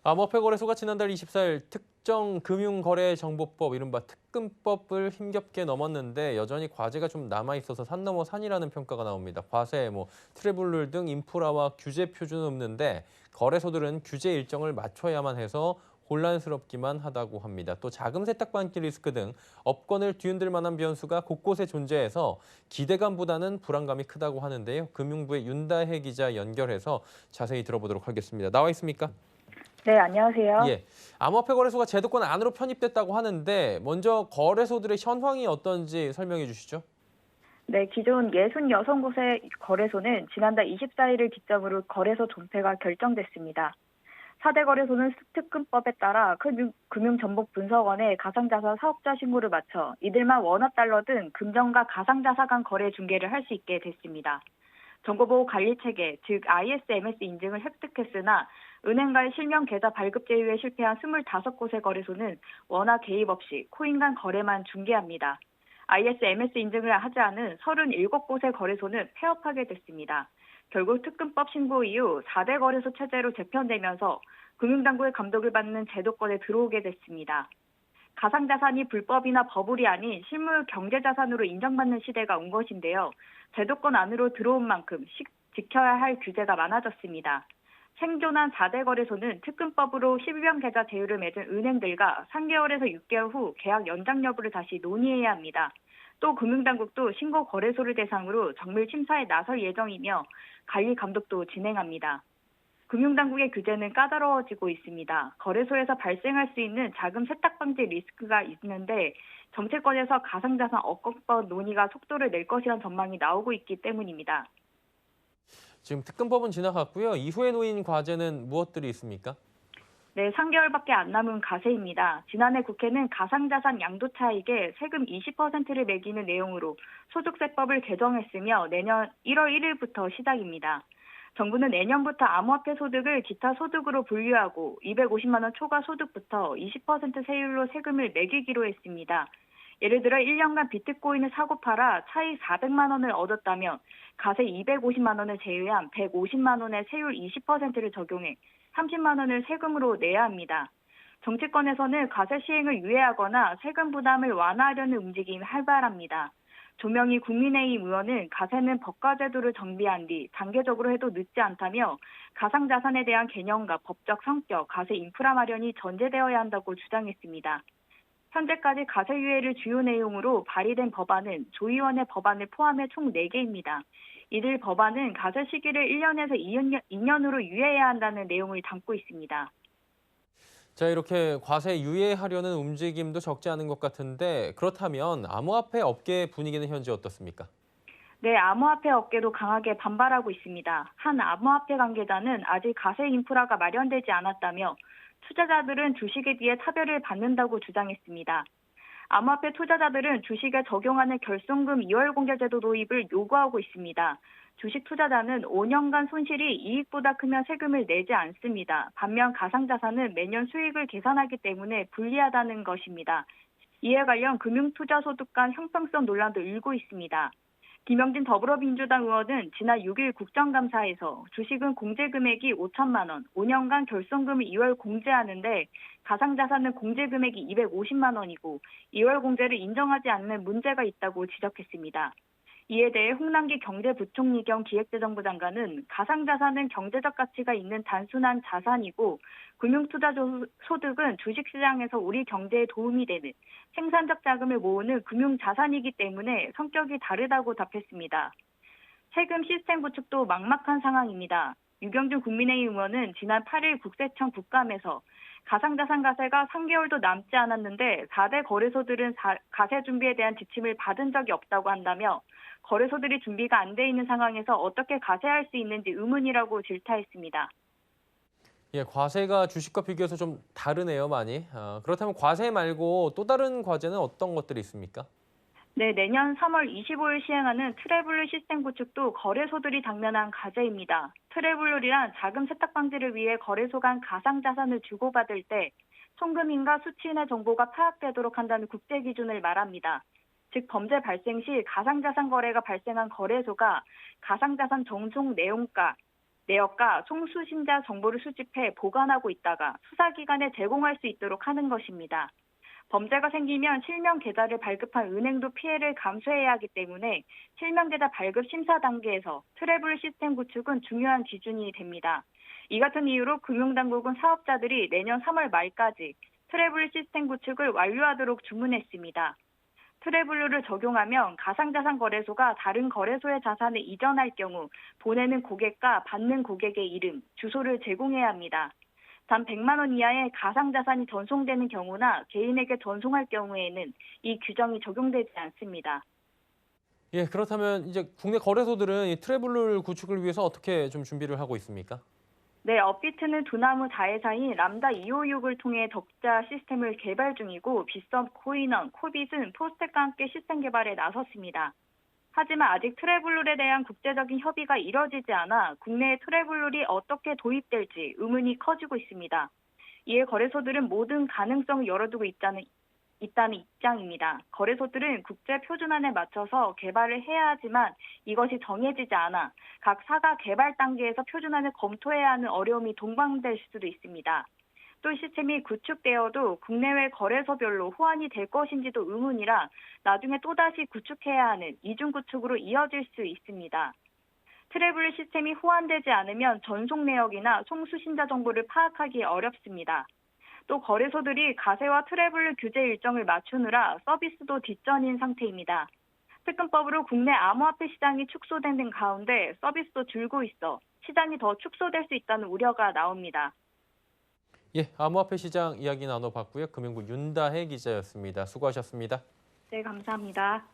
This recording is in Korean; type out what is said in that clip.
암호화폐거래소가 지난달 24일 특정금융거래정보법, 이른바 특금법을 힘겹게 넘었는데 여전히 과제가 좀 남아있어서 산 넘어 산이라는 평가가 나옵니다. 과세, 트래블룰 등 인프라와 규제 표준은 없는데 거래소들은 규제 일정을 맞춰야만 해서 혼란스럽기만 하다고 합니다. 또 자금 세탁 방지 리스크 등 업권을 뒤흔들 만한 변수가 곳곳에 존재해서 기대감보다는 불안감이 크다고 하는데요. 금융부의 윤다혜 기자 연결해서 자세히 들어보도록 하겠습니다. 나와 있습니까? 네, 안녕하세요. 예. 암호화폐 거래소가 제도권 안으로 편입됐다고 하는데 먼저 거래소들의 현황이 어떤지 설명해 주시죠. 네, 기존 66곳의 거래소는 지난달 24일을 기점으로 거래소 존폐가 결정됐습니다. 4대 거래소는 특금법에 따라 금융정보분석원에 가상자산 사업자 신고를 마쳐 이들만 원화달러 등 금전과 가상자산 간 거래 중개를 할 수 있게 됐습니다. 정보보호관리체계, 즉 ISMS 인증을 획득했으나 은행과의 실명 계좌 발급 제휴에 실패한 25곳의 거래소는 원화 개입 없이 코인 간 거래만 중개합니다. ISMS 인증을 하지 않은 37곳의 거래소는 폐업하게 됐습니다. 결국 특금법 신고 이후 4대 거래소 체제로 재편되면서 금융당국의 감독을 받는 제도권에 들어오게 됐습니다. 가상자산이 불법이나 버블이 아닌 실물 경제자산으로 인정받는 시대가 온 것인데요. 제도권 안으로 들어온 만큼 지켜야 할 규제가 많아졌습니다. 생존한 4대 거래소는 특금법으로 12명 계좌 제휴를 맺은 은행들과 3개월에서 6개월 후 계약 연장 여부를 다시 논의해야 합니다. 또 금융당국도 신고 거래소를 대상으로 정밀 심사에 나설 예정이며 관리 감독도 진행합니다. 금융당국의 규제는 까다로워지고 있습니다. 거래소에서 발생할 수 있는 자금 세탁 방지 리스크가 있는데 정치권에서 가상자산 업권법 논의가 속도를 낼 것이란 전망이 나오고 있기 때문입니다. 지금 특금법은 지나갔고요. 이후에 놓인 과제는 무엇들이 있습니까? 네, 3개월밖에 안 남은 과세입니다. 지난해 국회는 가상자산 양도차익에 세금 20%를 매기는 내용으로 소득세법을 개정했으며 내년 1월 1일부터 시작입니다. 정부는 내년부터 암호화폐 소득을 기타 소득으로 분류하고 250만 원 초과 소득부터 20% 세율로 세금을 매기기로 했습니다. 예를 들어 1년간 비트코인을 사고 팔아 차익 400만 원을 얻었다면 가세 250만 원을 제외한 150만 원의 세율 20%를 적용해 30만 원을 세금으로 내야 합니다. 정치권에서는 과세 시행을 유예하거나 세금 부담을 완화하려는 움직임이 활발합니다. 조명희 국민의힘 의원은 가세는 법과 제도를 정비한 뒤 단계적으로 해도 늦지 않다며 가상자산에 대한 개념과 법적 성격, 가세 인프라 마련이 전제되어야 한다고 주장했습니다. 현재까지 가세 유예를 주요 내용으로 발의된 법안은 조의원의 법안을 포함해 총 4개입니다. 이들 법안은 가세 시기를 1년에서 2년으로 유예해야 한다는 내용을 담고 있습니다. 자, 이렇게 과세 유예하려는 움직임도 적지 않은 것 같은데 그렇다면 암호화폐 업계 분위기는 현재 어떻습니까? 네, 암호화폐 업계도 강하게 반발하고 있습니다. 한 암호화폐 관계자는 아직 가세 인프라가 마련되지 않았다며 투자자들은 주식에 비해 차별을 받는다고 주장했습니다. 암호화폐 투자자들은 주식에 적용하는 결손금 2월 공개 제도 도입을 요구하고 있습니다. 주식 투자자는 5년간 손실이 이익보다 크면 세금을 내지 않습니다. 반면 가상자산은 매년 수익을 계산하기 때문에 불리하다는 것입니다. 이에 관련 금융투자소득 간 형평성 논란도 일고 있습니다. 김영진 더불어민주당 의원은 지난 6일 국정감사에서 주식은 공제금액이 5천만 원, 5년간 결손금을 2월 공제하는데 가상자산은 공제금액이 250만 원이고 2월 공제를 인정하지 않는 문제가 있다고 지적했습니다. 이에 대해 홍남기 경제부총리 겸 기획재정부 장관은 가상자산은 경제적 가치가 있는 단순한 자산이고 금융투자 소득은 주식시장에서 우리 경제에 도움이 되는 생산적 자금을 모으는 금융자산이기 때문에 성격이 다르다고 답했습니다. 세금 시스템 구축도 막막한 상황입니다. 유경준 국민의힘 의원은 지난 8일 국세청 국감에서 가상자산 과세가 3개월도 남지 않았는데 4대 거래소들은 과세 준비에 대한 지침을 받은 적이 없다고 한다며 거래소들이 준비가 안 돼 있는 상황에서 어떻게 과세할 수 있는지 의문이라고 질타했습니다. 예, 과세가 주식과 비교해서 좀 다르네요, 많이. 그렇다면 과세 말고 또 다른 과제는 어떤 것들이 있습니까? 네, 내년 3월 25일 시행하는 트래블룰 시스템 구축도 거래소들이 당면한 과제입니다. 트래블룰이란 자금 세탁 방지를 위해 거래소 간 가상자산을 주고받을 때 송금인과 수취인의 정보가 파악되도록 한다는 국제 기준을 말합니다. 즉 범죄 발생 시 가상자산 거래가 발생한 거래소가 가상자산 전송 내용가, 내역과 송수신자 정보를 수집해 보관하고 있다가 수사기관에 제공할 수 있도록 하는 것입니다. 범죄가 생기면 실명 계좌를 발급한 은행도 피해를 감수해야 하기 때문에 실명 계좌 발급 심사 단계에서 트래블 시스템 구축은 중요한 기준이 됩니다. 이 같은 이유로 금융당국은 사업자들이 내년 3월 말까지 트래블 시스템 구축을 완료하도록 주문했습니다. 트래블루를 적용하면 가상자산 거래소가 다른 거래소의 자산을 이전할 경우 보내는 고객과 받는 고객의 이름, 주소를 제공해야 합니다. 단 100만 원 이하의 가상자산이 전송되는 경우나 개인에게 전송할 경우에는 이 규정이 적용되지 않습니다. 예, 그렇다면 이제 국내 거래소들은 이 트래블룰 구축을 위해서 어떻게 좀 준비를 하고 있습니까? 네, 업비트는 두나무 자회사인 람다 256을 통해 적자 시스템을 개발 중이고 빗썸, 코인원, 코빗은 포스텍과 함께 시스템 개발에 나섰습니다. 하지만 아직 트래블룰에 대한 국제적인 협의가 이뤄지지 않아 국내에 트래블룰이 어떻게 도입될지 의문이 커지고 있습니다. 이에 거래소들은 모든 가능성을 열어두고 있다는 입장입니다. 거래소들은 국제 표준안에 맞춰서 개발을 해야 하지만 이것이 정해지지 않아 각 사가 개발 단계에서 표준안을 검토해야 하는 어려움이 동반될 수도 있습니다. 또 시스템이 구축되어도 국내외 거래소별로 호환이 될 것인지도 의문이라 나중에 또다시 구축해야 하는 이중 구축으로 이어질 수 있습니다. 트래블 시스템이 호환되지 않으면 전송 내역이나 송수신자 정보를 파악하기 어렵습니다. 또 거래소들이 가세와 트래블 규제 일정을 맞추느라 서비스도 뒷전인 상태입니다. 특근법으로 국내 암호화폐 시장이 축소되는 가운데 서비스도 줄고 있어 시장이 더 축소될 수 있다는 우려가 나옵니다. 예, 암호화폐 시장 이야기 나눠봤고요. 금융부 윤다혜 기자였습니다. 수고하셨습니다. 네, 감사합니다.